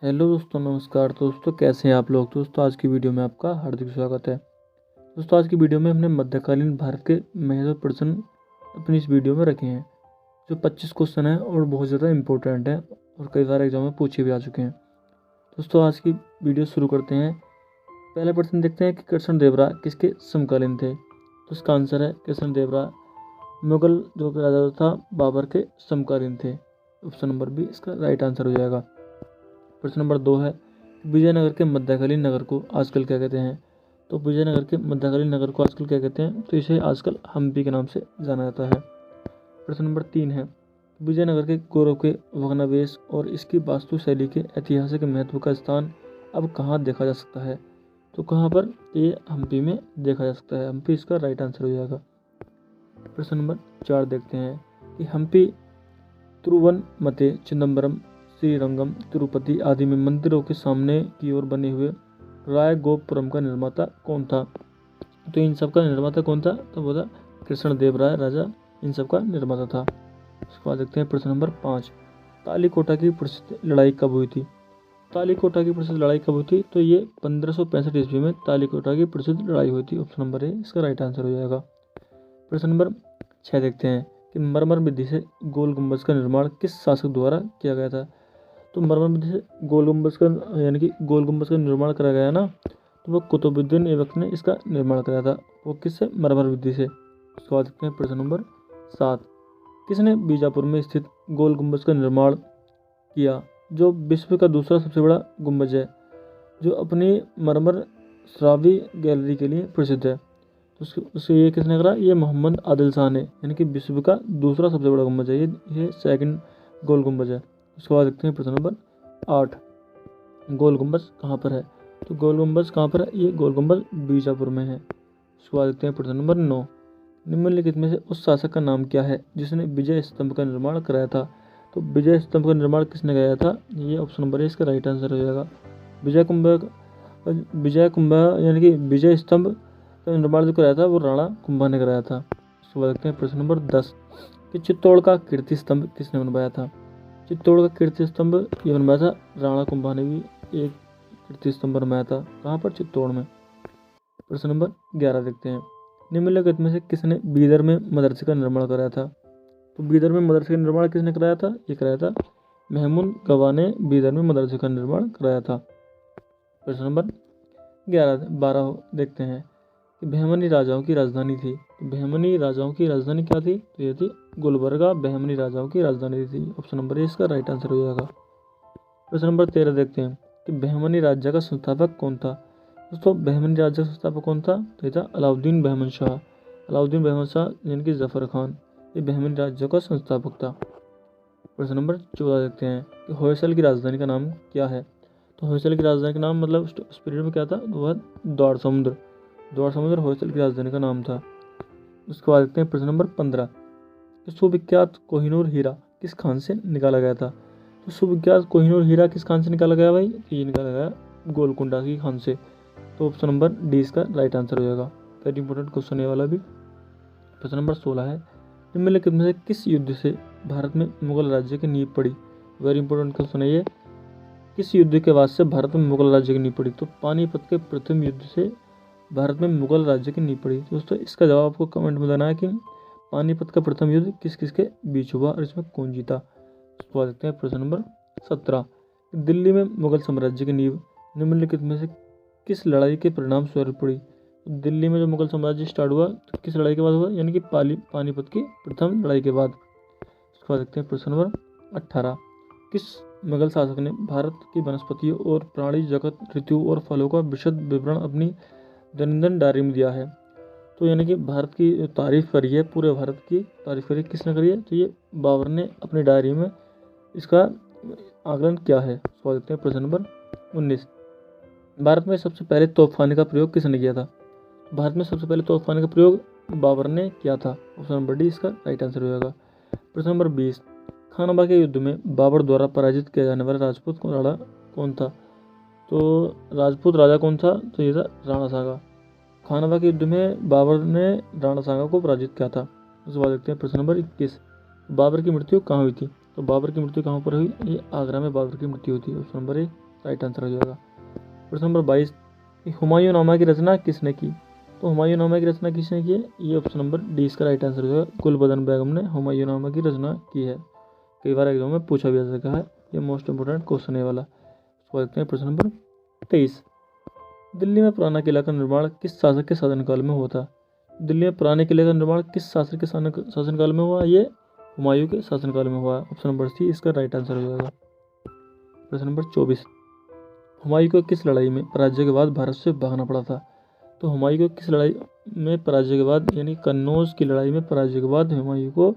Hello दोस्तों, नमस्कार। तो दोस्तों कैसे हैं आप लोग। दोस्तों आज की वीडियो में आपका हार्दिक स्वागत है। दोस्तों आज की वीडियो में हमने मध्यकालीन भारत के महत्वपूर्ण प्रश्न अपनी इस वीडियो में रखे हैं, जो 25 क्वेश्चन है और बहुत ज़्यादा इंपॉर्टेंट है और कई बार एग्जाम में पूछे भी आ चुके हैं। दोस्तों आज की वीडियो शुरू करते हैं। पहला प्रश्न देखते हैं कि कृष्णदेव राय किसके समकालीन थे। तो इसका आंसर है कृष्णदेव राय मुगल जो राजा था बाबर के समकालीन थे। ऑप्शन नंबर बी इसका राइट आंसर हो जाएगा। प्रश्न नंबर 2 है, विजयनगर के मध्यकालीन नगर को आजकल क्या कहते हैं। तो विजयनगर के मध्यकालीन नगर को आजकल क्या कहते हैं। तो इसे आजकल हम्पी के नाम से जाना जाता है। प्रश्न नंबर 3 है, विजयनगर के गौरव के भग्नावशेष और इसकी वास्तुशैली के ऐतिहासिक महत्व का स्थान अब कहाँ देखा जा सकता है। तो कहाँ पर, ये हम्पी में देखा जा सकता है। हम्पी इसका राइट आंसर हो जाएगा। प्रश्न नंबर 4 देखते हैं कि हम्पी, तिरुवनमते, चिदम्बरम, श्रीरंगम, तिरुपति आदि में मंदिरों के सामने की ओर बने हुए राय गोपुरम का निर्माता कौन था। तो इन सब का निर्माता कौन था। तो वो था कृष्णदेव राय राजा इन सब का निर्माता था। उसके बाद देखते हैं प्रश्न नंबर 5, तालीकोटा की प्रसिद्ध लड़ाई कब हुई थी। तालीकोटा की प्रसिद्ध लड़ाई कब हुई थी। तो ये 1565 ईस्वी में तालीकोटा की प्रसिद्ध लड़ाई हुई थी। ऑप्शन नंबर ए इसका राइट आंसर हो जाएगा। प्रश्न नंबर 6 देखते हैं कि मरमर विधि से गोल गुंबज का निर्माण किस शासक द्वारा किया गया था। तो मरमर विधि से गोल गुंबज का यानी कि गोल गुंबज का निर्माण करा गया ना, तो वो कुतुबुद्दीन ऐबक ने इसका निर्माण कराया था। वो किससे, मरमर विधि से। उसके बाद देखते हैं प्रश्न नंबर 7, किसने बीजापुर में स्थित गोल गुंबज का निर्माण किया, जो विश्व का दूसरा सबसे बड़ा गुंबज है, जो अपनी मरमर श्रावी गैलरी के लिए प्रसिद्ध है। तो उससे ये किसने करा, ये मोहम्मद आदिल शाह ने, यानी कि विश्व का दूसरा सबसे बड़ा गुंबज है ये सेकंड गोल गुंबज है। उसके बाद देखते हैं प्रश्न नंबर 8, गोल गुंबज कहाँ पर है। तो गोल गुंबज कहाँ पर है, ये गोल गुंबज बीजापुर में है। उसके बाद देखते हैं प्रश्न नंबर 9, निम्नलिखित में से उस शासक का नाम क्या है जिसने विजय स्तंभ का निर्माण कराया था। तो विजय स्तंभ का निर्माण किसने कराया था, ये ऑप्शन नंबर है इसका राइट आंसर हो जाएगा। विजय कुंभ यानी कि विजय स्तंभ का निर्माण जो कराया था वो राणा कुंभा ने कराया था। उसके बाद देखते हैं प्रश्न नंबर 10, कि चित्तौड़ का कीर्ति स्तंभ किसने बनवाया था। चित्तौड़ का कीर्ति स्तंभ ये बनवाया था राणा कुंभा ने भी एक कीर्ति स्तंभ बनवाया था। कहाँ पर, चित्तौड़ में। प्रश्न नंबर 11 देखते हैं, निम्नलिखित में से किसने बीदर में मदरसे का निर्माण कराया था। तो बीदर में मदरसे का निर्माण किसने कराया था, ये कराया था महमूद गवाह ने बीदर में मदरसे का निर्माण कराया था। प्रश्न नंबर 12 देखते हैं कि बहमनी राजाओं की राजधानी थी। तो बहमनी राजाओं की राजधानी क्या थी, तो ये थी गुलबर्गा, बहमनी राजाओं की राजधानी थी। ऑप्शन नंबर ए इसका राइट आंसर हो जाएगा। प्रश्न नंबर 13 देखते हैं कि बहमनी राज्य का संस्थापक कौन था। दोस्तों बहमनी राज्य का संस्थापक कौन था, तो ये था अलाउद्दीन बहमन शाह। अलाउद्दीन बहमन शाह यानी कि जफर खान, ये बहमनी राज्य का संस्थापक था। प्रश्न नंबर 14 देखते हैं कि होयसल की राजधानी का नाम क्या है। तो होयसल की राजधानी का नाम मतलब उस पीरियड में क्या था, तो वह द्वार समुद्र होयसल की राजधानी का नाम था। उसके बाद देखते हैं प्रश्न नंबर 15, कि सुविख्यात कोहिनूर हीरा किस खान से निकाला गया था। तो सुविख्यात कोहिनूर हीरा किस खान से निकाला गया भाई, तो ये निकाला गया गोलकुंडा की खान से। तो ऑप्शन नंबर डी इसका राइट आंसर हो जाएगा। वेरी इंपॉर्टेंट क्वेश्चन ये वाला भी। प्रश्न नंबर 16 है, निम्नलिखित में से किस युद्ध से भारत में मुगल राज्य की नींव पड़ी। वेरी इंपॉर्टेंट क्वेश्चन है ये, किस युद्ध के बाद से भारत में मुगल राज्य की नींव पड़ी। तो पानीपत के प्रथम युद्ध से भारत में मुगल राज्य की नींव पड़ी। दोस्तों इसका जवाब आपको कमेंट में देना है कि पानीपत का प्रथम युद्ध किस किस के बीच हुआ और इसमें कौन जीता। उसके बाद देखते हैं प्रश्न नंबर 17, दिल्ली में मुगल साम्राज्य की नींव निम्नलिखित में से किस लड़ाई के परिणाम स्वरूप पड़ी। दिल्ली में जो मुगल साम्राज्य स्टार्ट हुआ तो किस लड़ाई के बाद हुआ, यानी कि पानीपत की प्रथम लड़ाई के बाद। उसके बाद देखते हैं प्रश्न नंबर 18, किस मुगल शासक ने भारत की वनस्पतियों और प्राणी जगत, ऋतु और फलों का विशद विवरण अपनी दैनंदिन डायरी में दिया है। तो यानी कि भारत की तारीफ करी है, पूरे भारत की तारीफ करी किसने करी है, तो ये बाबर ने अपनी डायरी में इसका आकलन किया है। सवाल देखते हैं प्रश्न नंबर 19, भारत में सबसे पहले तोपखाने का प्रयोग किसने किया था। भारत में सबसे पहले तोपखाने का प्रयोग बाबर ने किया था। ऑप्शन नंबर डी इसका राइट आंसर हो जाएगा। प्रश्न नंबर 20, खानवा के युद्ध में बाबर द्वारा पराजित किया जाने वाला राजपूत राणा कौन था। तो राजपूत राजा कौन था, तो ये था राणा सांगा। खानवा के युद्ध में बाबर ने राणा सांगा को पराजित किया था। उसके बाद देखते हैं प्रश्न नंबर 21, बाबर की मृत्यु कहाँ हुई थी। तो बाबर की मृत्यु कहाँ पर हुई, ये आगरा में बाबर की मृत्यु हुई थी। Option number A right answer हो जाएगा। प्रश्न नंबर 22, हुमायूं नामा की रचना किसने की? तो हुमायूं नामा की रचना किसने की है? ये ऑप्शन नंबर डी इसका राइट आंसर हो जाएगा। गुलबदन बेगम ने हुमायूं नामा की रचना की है। कई बार एग्जाम में पूछा भी जा सका है, ये मोस्ट इंपोर्टेंट क्वेश्चन है वाला। उसको देखते हैं प्रश्न नंबर 23, दिल्ली में पुराना किला का निर्माण किस शासक के शासनकाल में हुआ था? दिल्ली में पुराने किले का निर्माण किस शासक के शासनकाल में हुआ? ये हुमायूं के शासनकाल में हुआ। ऑप्शन नंबर सी इसका राइट आंसर हो जाएगा। प्रश्न नंबर 24, हुमायूं को किस लड़ाई में पराजय के बाद भारत से भागना पड़ा था? तो हुमायूं को किस लड़ाई में पराजय के बाद, यानी कन्नौज की लड़ाई में पराजय के बाद हुमायूं को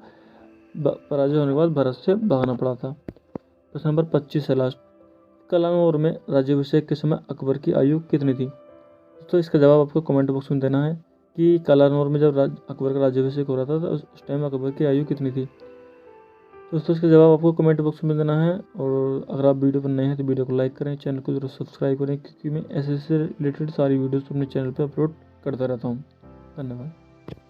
पराजय होने के बाद भारत से भागना पड़ा था। प्रश्न नंबर 25 है लास्ट, कलानौर में राज्याभिषेक के समय अकबर की आयु कितनी थी? तो इसका जवाब आपको कमेंट बॉक्स में देना है कि कलानौर में जब अकबर का राज्याभिषेक हो रहा था तो उस टाइम अकबर की आयु कितनी थी। दोस्तों इसका जवाब आपको कमेंट बॉक्स में देना है। और अगर आप वीडियो पर नए हैं तो वीडियो को लाइक करें, चैनल को जरूर सब्सक्राइब करें, क्योंकि मैं ऐसे रिलेटेड सारी वीडियोस अपने चैनल पर अपलोड करता रहता हूँ। धन्यवाद।